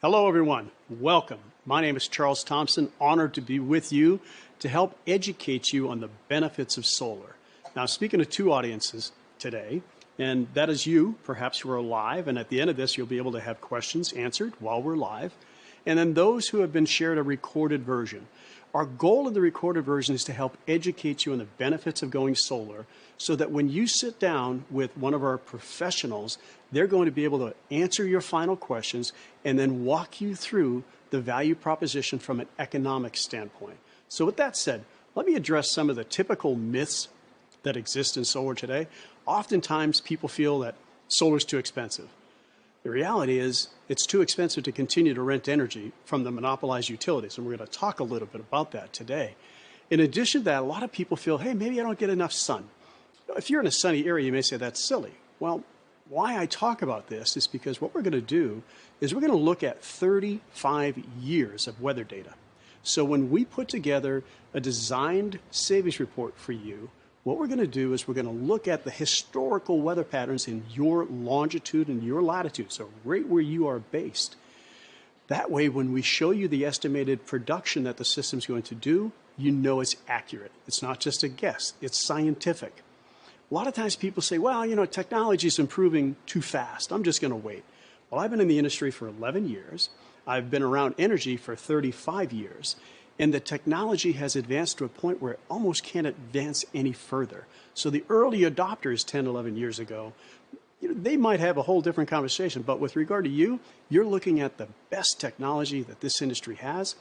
Hello, everyone. Welcome. My name is Charles Thompson. Honored to be with you to help educate you on the benefits of solar. Now, speaking to two audiences today, and that is you, perhaps who are live, and at the end of this, you'll be able to have questions answered while we're live, and then those who have been shared a recorded version. Our goal in the recorded version is to help educate you on the benefits of going solar so that when you sit down with one of our professionals, they're going to be able to answer your final questions and then walk you through the value proposition from an economic standpoint. So with that said, let me address some of the typical myths that exist in solar today. Oftentimes people feel that solar is too expensive. The reality is it's too expensive to continue to rent energy from the monopolized utilities, and we're going to talk a little bit about that today. In addition to that, a lot of people feel, hey, maybe I don't get enough sun. If you're in a sunny area, you may say that's silly. Well, why I talk about this is because what we're going to do is we're going to look at 35 years of weather data. So when we put together a designed savings report for you, what we're going to do is we're going to look at the historical weather patterns in your longitude and your latitude, so right where you are based. That way, when we show you the estimated production that the system's going to do, you know it's accurate. It's not just a guess, it's scientific. A lot of times people say, well, technology is improving too fast. I'm just going to wait. Well, I've been in the industry for 11 years. I've been around energy for 35 years. And the technology has advanced to a point where it almost can't advance any further. So the early adopters 10, 11 years ago, they might have a whole different conversation. But with regard to you, you're looking at the best technology that this industry has.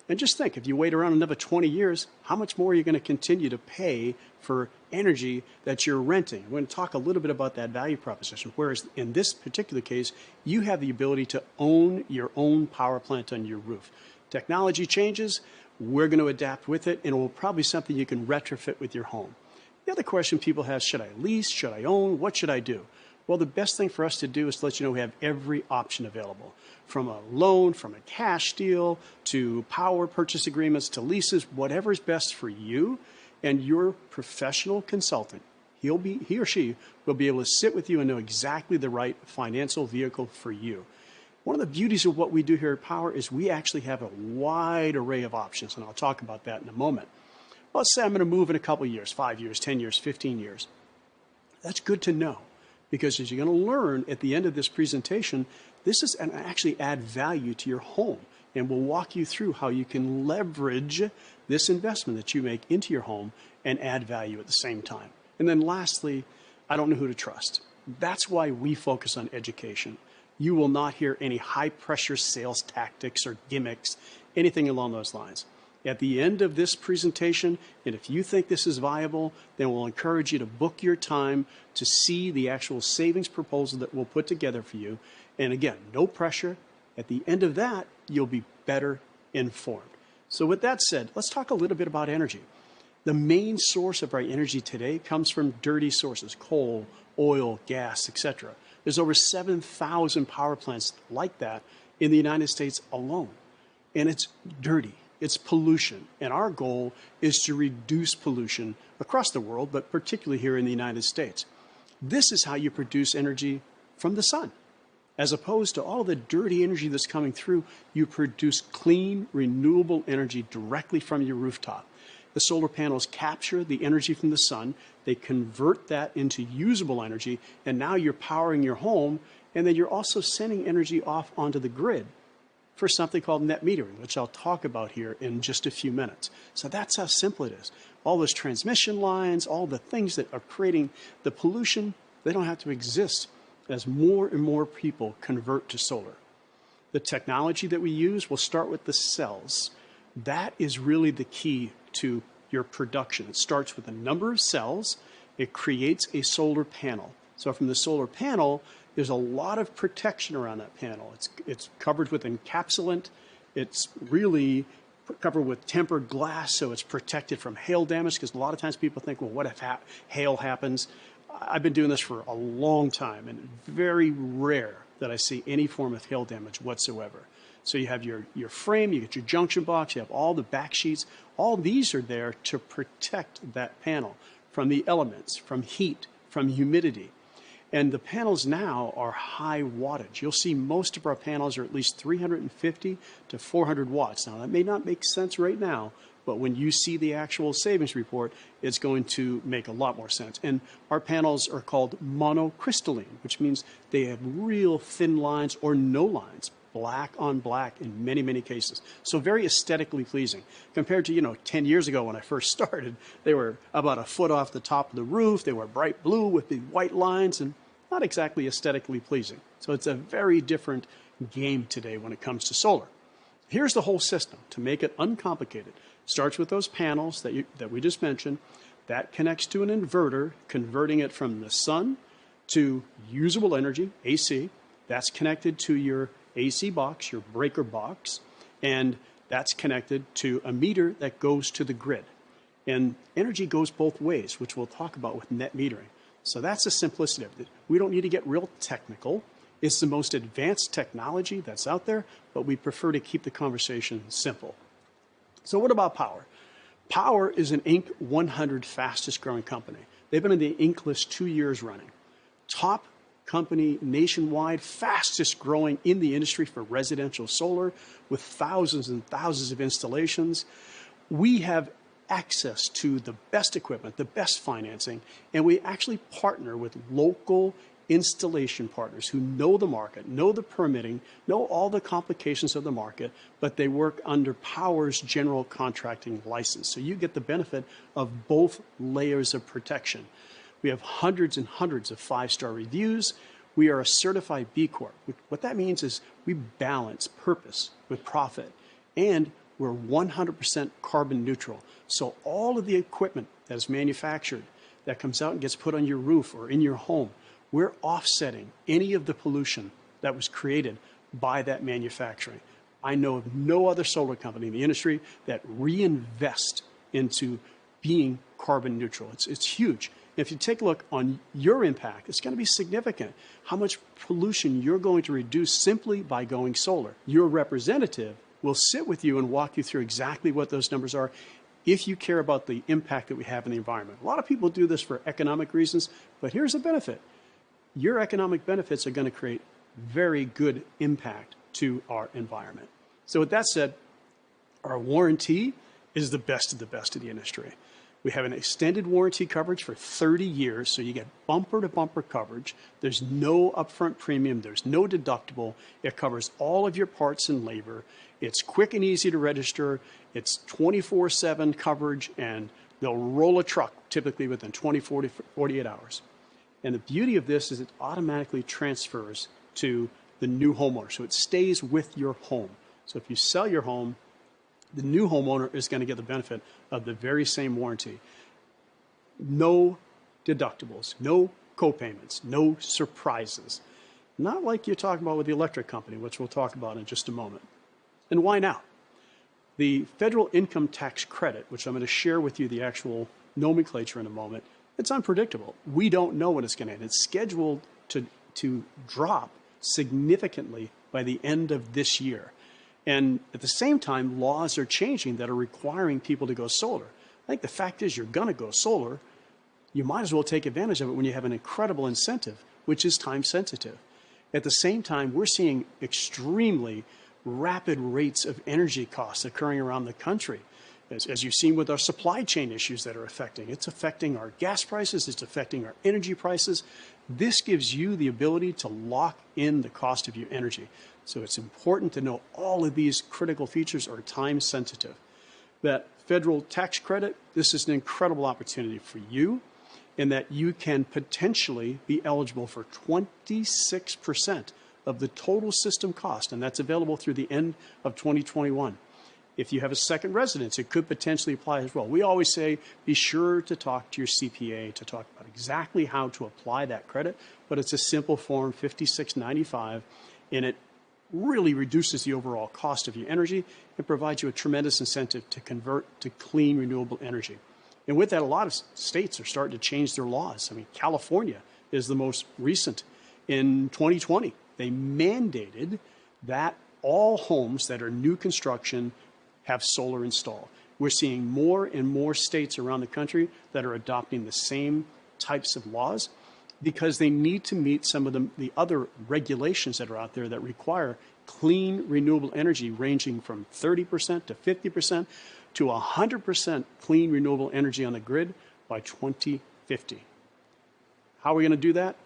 And just think, if you wait around another 20 years, how much more are you going to continue to pay for energy that you're renting? We're going to talk a little bit about that value proposition. Whereas in this particular case, you have the ability to own your own power plant on your roof. Technology changes, we're going to adapt with it, and it will probably be something you can retrofit with your home. The other question people have, should I lease? Should I own? What should I do? Well, the best thing for us to do is to let you know we have every option available, from a loan, from a cash deal, to power purchase agreements, to leases, whatever is best for you and your professional consultant. He or she will be able to sit with you and know exactly the right financial vehicle for you. One of the beauties of what we do here at Powur is we actually have a wide array of options, and I'll talk about that in a moment. Let's say I'm going to move in a couple of years, 5 years, 10 years, 15 years. That's good to know, because as you're going to learn at the end of this presentation, this is an actually add value to your home, and we'll walk you through how you can leverage this investment that you make into your home and add value at the same time. And then lastly, I don't know who to trust. That's why we focus on education. You will not hear any high-pressure sales tactics or gimmicks, anything along those lines. At the end of this presentation, and if you think this is viable, then we'll encourage you to book your time to see the actual savings proposal that we'll put together for you. And again, no pressure. At the end of that, you'll be better informed. So with that said, let's talk a little bit about energy. The main source of our energy today comes from dirty sources, coal, oil, gas, etc. There's over 7,000 power plants like that in the United States alone. And it's dirty, it's pollution. And our goal is to reduce pollution across the world, but particularly here in the United States. This is how you produce energy from the sun. As opposed to all the dirty energy that's coming through, you produce clean, renewable energy directly from your rooftop. The solar panels capture the energy from the sun, they convert that into usable energy, and now you're powering your home, and then you're also sending energy off onto the grid for something called net metering, which I'll talk about here in just a few minutes. So that's how simple it is. All those transmission lines, all the things that are creating the pollution, they don't have to exist as more and more people convert to solar. The technology that we use will start with the cells. That is really the key to your production. It starts with a number of cells. It creates a solar panel. So from the solar panel, there's a lot of protection around that panel. It's covered with encapsulant. It's really covered with tempered glass, so it's protected from hail damage, because a lot of times people think, well, what if hail happens? I've been doing this for a long time, and very rare that I see any form of hail damage whatsoever. So you have your frame, you get your junction box, you have all the back sheets. All these are there to protect that panel from the elements, from heat, from humidity. And the panels now are high wattage. You'll see most of our panels are at least 350 to 400 watts. Now, that may not make sense right now, but when you see the actual savings report, it's going to make a lot more sense. And our panels are called monocrystalline, which means they have real thin lines or no lines, black on black in many, many cases. So very aesthetically pleasing. Compared to, 10 years ago when I first started, they were about a foot off the top of the roof. They were bright blue with the white lines and not exactly aesthetically pleasing. So it's a very different game today when it comes to solar. Here's the whole system to make it uncomplicated. Starts with those panels that we just mentioned. That connects to an inverter, converting it from the sun to usable energy, AC. That's connected to your AC box, your breaker box, and that's connected to a meter that goes to the grid. And energy goes both ways, which we'll talk about with net metering. So that's the simplicity of it. We don't need to get real technical. It's the most advanced technology that's out there, but we prefer to keep the conversation simple. So what about Powur? Powur is an Inc. 100 fastest growing company. They've been in the Inc. list 2 years running. Top company nationwide, fastest growing in the industry for residential solar with thousands and thousands of installations. We have access to the best equipment, the best financing, and we actually partner with local installation partners who know the market, know the permitting, know all the complications of the market, but they work under Powur's general contracting license. So you get the benefit of both layers of protection. We have hundreds and hundreds of 5-star reviews. We are a certified B Corp. What that means is we balance purpose with profit, and we're 100% carbon neutral. So all of the equipment that is manufactured that comes out and gets put on your roof or in your home, we're offsetting any of the pollution that was created by that manufacturing. I know of no other solar company in the industry that reinvest into being carbon neutral. It's huge. If you take a look on your impact, it's going to be significant. How much pollution you're going to reduce simply by going solar. Your representative will sit with you and walk you through exactly what those numbers are if you care about the impact that we have in the environment. A lot of people do this for economic reasons, but here's the benefit. Your economic benefits are going to create very good impact to our environment. So with that said, our warranty is the best of the industry. We have an extended warranty coverage for 30 years, so you get bumper-to-bumper coverage. There's no upfront premium. There's no deductible. It covers all of your parts and labor. It's quick and easy to register. It's 24/7 coverage, and they'll roll a truck typically within 24 to 48 hours. And the beauty of this is it automatically transfers to the new homeowner. So it stays with your home. So if you sell your home, the new homeowner is going to get the benefit of the very same warranty. No deductibles, no co-payments, no surprises. Not like you're talking about with the electric company, which we'll talk about in just a moment. And why now? The federal income tax credit, which I'm going to share with you the actual nomenclature in a moment, it's unpredictable. We don't know when it's going to end. It's scheduled to drop significantly by the end of this year. And at the same time, laws are changing that are requiring people to go solar. I think the fact is you're going to go solar. You might as well take advantage of it when you have an incredible incentive, which is time sensitive. At the same time, we're seeing extremely rapid rates of energy costs occurring around the country. As you've seen with our supply chain issues that are affecting. It's affecting our gas prices. It's affecting our energy prices. This gives you the ability to lock in the cost of your energy. So it's important to know all of these critical features are time sensitive. That federal tax credit, this is an incredible opportunity for you in that you can potentially be eligible for 26% of the total system cost, and that's available through the end of 2021. If you have a second residence, it could potentially apply as well. We always say be sure to talk to your CPA to talk about exactly how to apply that credit, but it's a simple form, $56.95, and it really reduces the overall cost of your energy and provides you a tremendous incentive to convert to clean, renewable energy. And with that, a lot of states are starting to change their laws. I mean, California is the most recent. In 2020, they mandated that all homes that are new construction have solar installed. We're seeing more and more states around the country that are adopting the same types of laws. because they need to meet some of the other regulations that are out there that require clean, renewable energy ranging from 30% to 50% to 100% clean, renewable energy on the grid by 2050. How are we going to do that?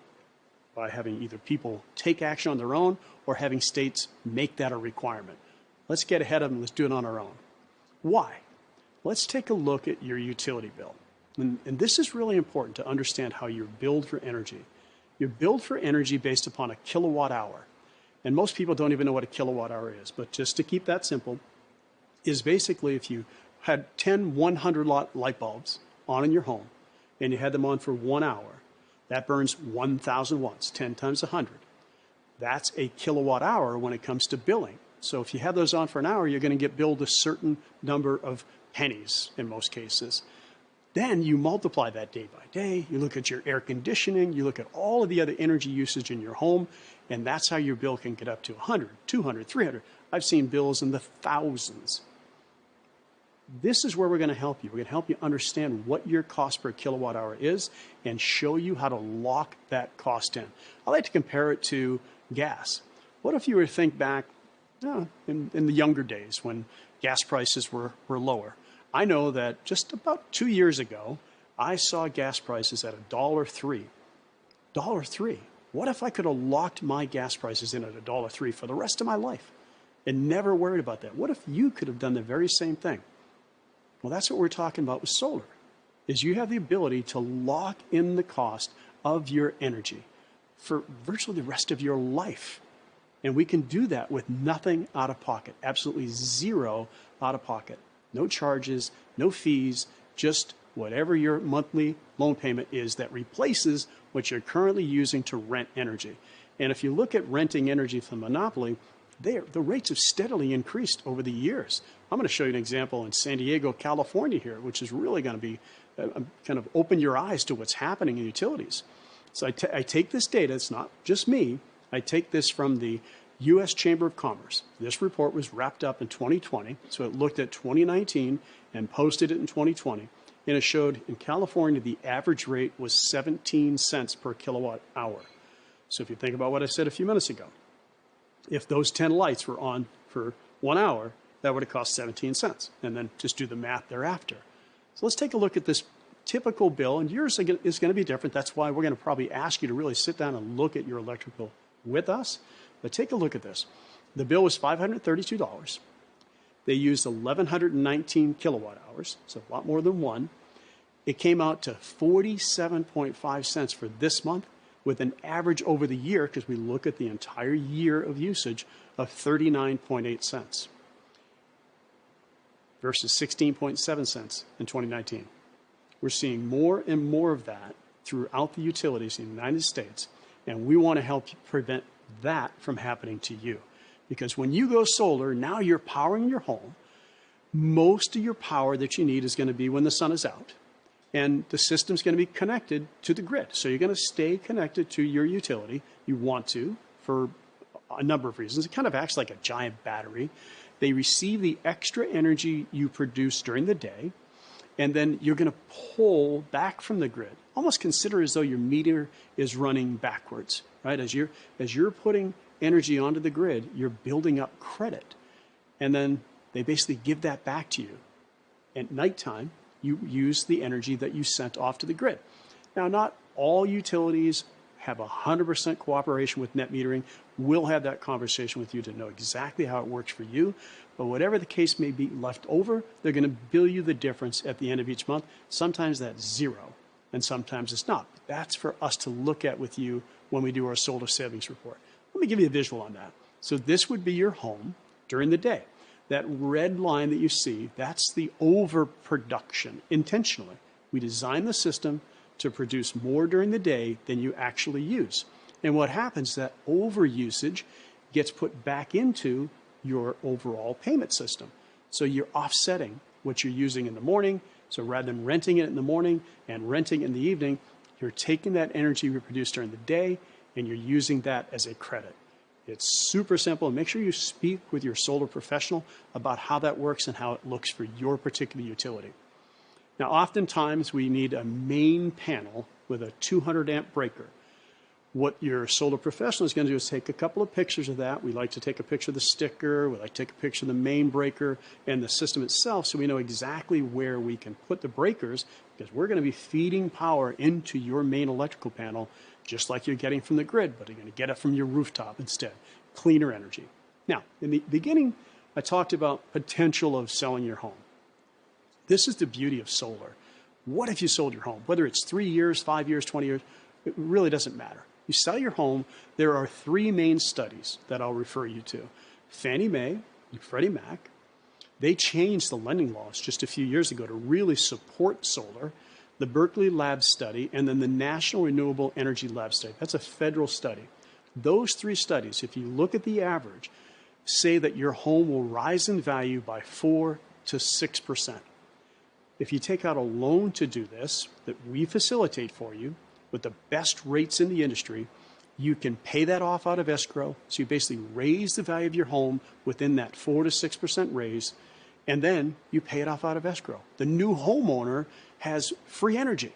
By having either people take action on their own or having states make that a requirement. Let's get ahead of them. Let's do it on our own. Why? Let's take a look at your utility bill. And this is really important to understand how you're billed for energy. You're billed for energy based upon a kilowatt hour. And most people don't even know what a kilowatt hour is. But just to keep that simple, is basically if you had 10 100-watt light bulbs on in your home and you had them on for 1 hour, that burns 1,000 watts, 10 times 100. That's a kilowatt hour when it comes to billing. So if you have those on for an hour, you're going to get billed a certain number of pennies in most cases. Then you multiply that day by day. You look at your air conditioning. You look at all of the other energy usage in your home. And that's how your bill can get up to 100, 200, 300. I've seen bills in the thousands. This is where we're going to help you. We're going to help you understand what your cost per kilowatt hour is and show you how to lock that cost in. I like to compare it to gas. What if you were to think back in the younger days when gas prices were lower? I know that just about 2 years ago, I saw gas prices at $1.03. $1.03. What if I could have locked my gas prices in at $1.03 for the rest of my life and never worried about that? What if you could have done the very same thing? Well, that's what we're talking about with solar, is you have the ability to lock in the cost of your energy for virtually the rest of your life. And we can do that with nothing out of pocket, absolutely zero out of pocket. No charges, no fees, just whatever your monthly loan payment is that replaces what you're currently using to rent energy. And if you look at renting energy from Monopoly, the rates have steadily increased over the years. I'm going to show you an example in San Diego, California here, which is really going to be kind of open your eyes to what's happening in utilities. So I take this data, it's not just me, I take this from the U.S. Chamber of Commerce. This report was wrapped up in 2020, so it looked at 2019 and posted it in 2020. And it showed in California the average rate was 17 cents per kilowatt hour. So if you think about what I said a few minutes ago, if those 10 lights were on for 1 hour, that would have cost 17 cents. And then just do the math thereafter. So let's take a look at this typical bill. And yours is going to be different. That's why we're going to probably ask you to really sit down and look at your electric bill with us. But take a look at this. The bill was $532. They used 1,119 kilowatt hours, so a lot more than one. It came out to 47.5 cents for this month, with an average over the year, because we look at the entire year of usage, of 39.8 cents versus 16.7 cents in 2019. We're seeing more and more of that throughout the utilities in the United States, and we want to help prevent that from happening to you. Because when you go solar, now you're powering your home. Most of your power that you need is going to be when the sun is out. And the system's going to be connected to the grid. So you're going to stay connected to your utility. You want to for a number of reasons. It kind of acts like a giant battery. They receive the extra energy you produce during the day, and then you're going to pull back from the grid. Almost consider as though your meter is running backwards, right? As you're putting energy onto the grid, you're building up credit. And then they basically give that back to you. At nighttime, you use the energy that you sent off to the grid. Now, not all utilities have 100% cooperation with net metering. We'll have that conversation with you to know exactly how it works for you. But whatever the case may be left over, they're going to bill you the difference at the end of each month. Sometimes that's zero, and sometimes it's not. That's for us to look at with you when we do our solar savings report. Let me give you a visual on that. So this would be your home during the day. That red line that you see, that's the overproduction intentionally. We design the system to produce more during the day than you actually use. And what happens is that overusage gets put back into your overall payment system. So you're offsetting what you're using in the morning. So rather than renting it in the morning and renting in the evening, you're taking that energy we produce during the day and you're using that as a credit. It's super simple. And make sure you speak with your solar professional about how that works and how it looks for your particular utility. Now, oftentimes we need a main panel with a 200 amp breaker. What your solar professional is going to do is take a couple of pictures of that. We like to take a picture of the sticker. We like to take a picture of the main breaker and the system itself so we know exactly where we can put the breakers, because we're going to be feeding power into your main electrical panel just like you're getting from the grid, but you're going to get it from your rooftop instead. Cleaner energy. Now, in the beginning, I talked about potential of selling your home. This is the beauty of solar. What if you sold your home? Whether it's 3 years, 5 years, 20 years, it really doesn't matter. You sell your home, there are 3 main studies that I'll refer you to. Fannie Mae and Freddie Mac. They changed the lending laws just a few years ago to really support solar. The Berkeley Lab study, and then the National Renewable Energy Lab study. That's a federal study. Those 3 studies, if you look at the average, say that your home will rise in value by 4 to 6%. If you take out a loan to do this, that we facilitate for you, with the best rates in the industry, you can pay that off out of escrow. So you basically raise the value of your home within that 4 to 6% raise, and then you pay it off out of escrow. The new homeowner has free energy.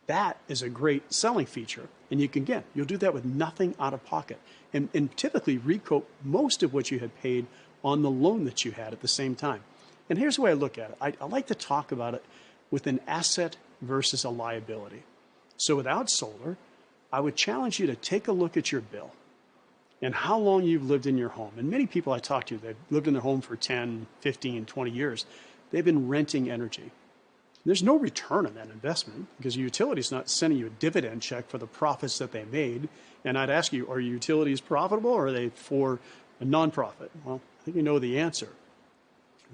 That is a great selling feature. And you can, again, you'll do that with nothing out of pocket. And typically recoup most of what you had paid on the loan that you had at the same time. And here's the way I look at it. I like to talk about it with an asset versus a liability. So without solar, I would challenge you to take a look at your bill and how long you've lived in your home. And many people I talk to, they've lived in their home for 10, 15, 20 years. They've been renting energy. There's no return on that investment because your utility's not sending you a dividend check for the profits that they made. And I'd ask you, are your utilities profitable or are they for a nonprofit? Well, I think you know the answer.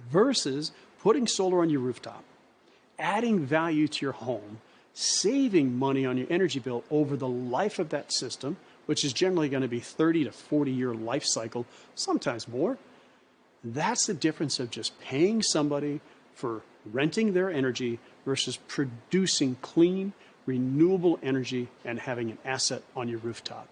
Versus putting solar on your rooftop, adding value to your home, saving money on your energy bill over the life of that system, which is generally going to be 30 to 40 year life cycle, sometimes more. That's the difference of just paying somebody for renting their energy versus producing clean, renewable energy and having an asset on your rooftop.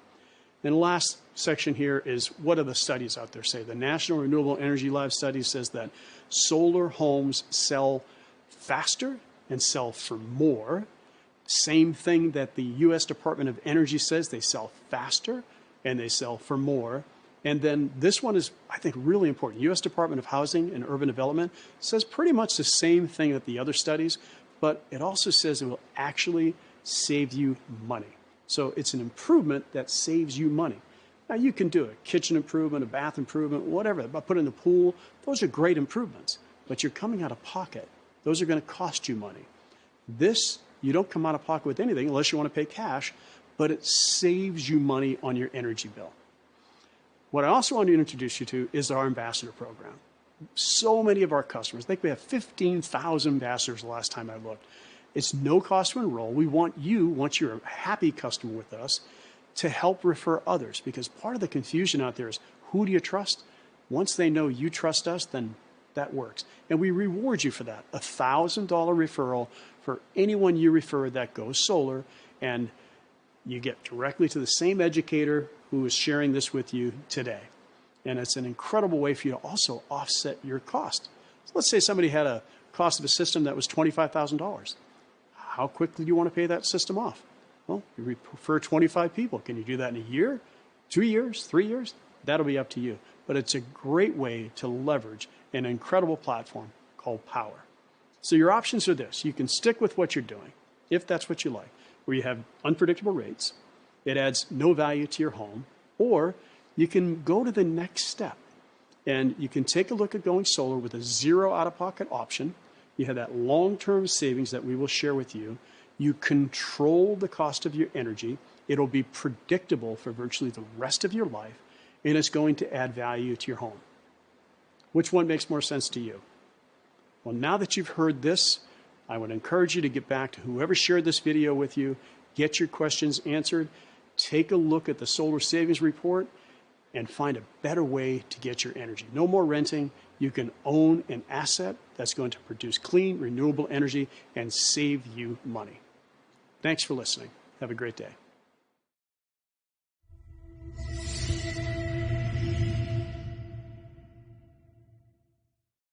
And the last section here is, what do the studies out there say? The National Renewable Energy Lab study says that solar homes sell faster and sell for more. Same thing that the U.S. Department of Energy says, they sell faster and they sell for more. And then this one is, I think, really important. U.S. Department of Housing and Urban Development says pretty much the same thing that the other studies, but it also says it will actually save you money. So it's an improvement that saves you money. Now you can do a kitchen improvement, a bath improvement, whatever, put in the pool. Those are great improvements, but you're coming out of pocket. Those are going to cost you money. This, you don't come out of pocket with anything unless you want to pay cash, but it saves you money on your energy bill. What I also want to introduce you to is our ambassador program. So many of our customers, I think we have 15,000 ambassadors the last time I looked. It's no cost to enroll. We want you, once you're a happy customer with us, to help refer others, because part of the confusion out there is, who do you trust? Once they know you trust us, then that works. And we reward you for that. $1,000 referral for anyone you refer that goes solar, and you get directly to the same educator who is sharing this with you today. And it's an incredible way for you to also offset your cost. So let's say somebody had a cost of a system that was $25,000. How quickly do you want to pay that system off? Well, you refer 25 people. Can you do that in a year, 2 years, 3 years? That'll be up to you. But it's a great way to leverage an incredible platform called Powur. So your options are this. You can stick with what you're doing, if that's what you like, where you have unpredictable rates. It adds no value to your home. Or you can go to the next step, and you can take a look at going solar with a zero out-of-pocket option. You have that long-term savings that we will share with you. You control the cost of your energy. It'll be predictable for virtually the rest of your life, and it's going to add value to your home. Which one makes more sense to you? Well, now that you've heard this, I would encourage you to get back to whoever shared this video with you, get your questions answered, take a look at the solar savings report, and find a better way to get your energy. No more renting. You can own an asset that's going to produce clean, renewable energy and save you money. Thanks for listening. Have a great day.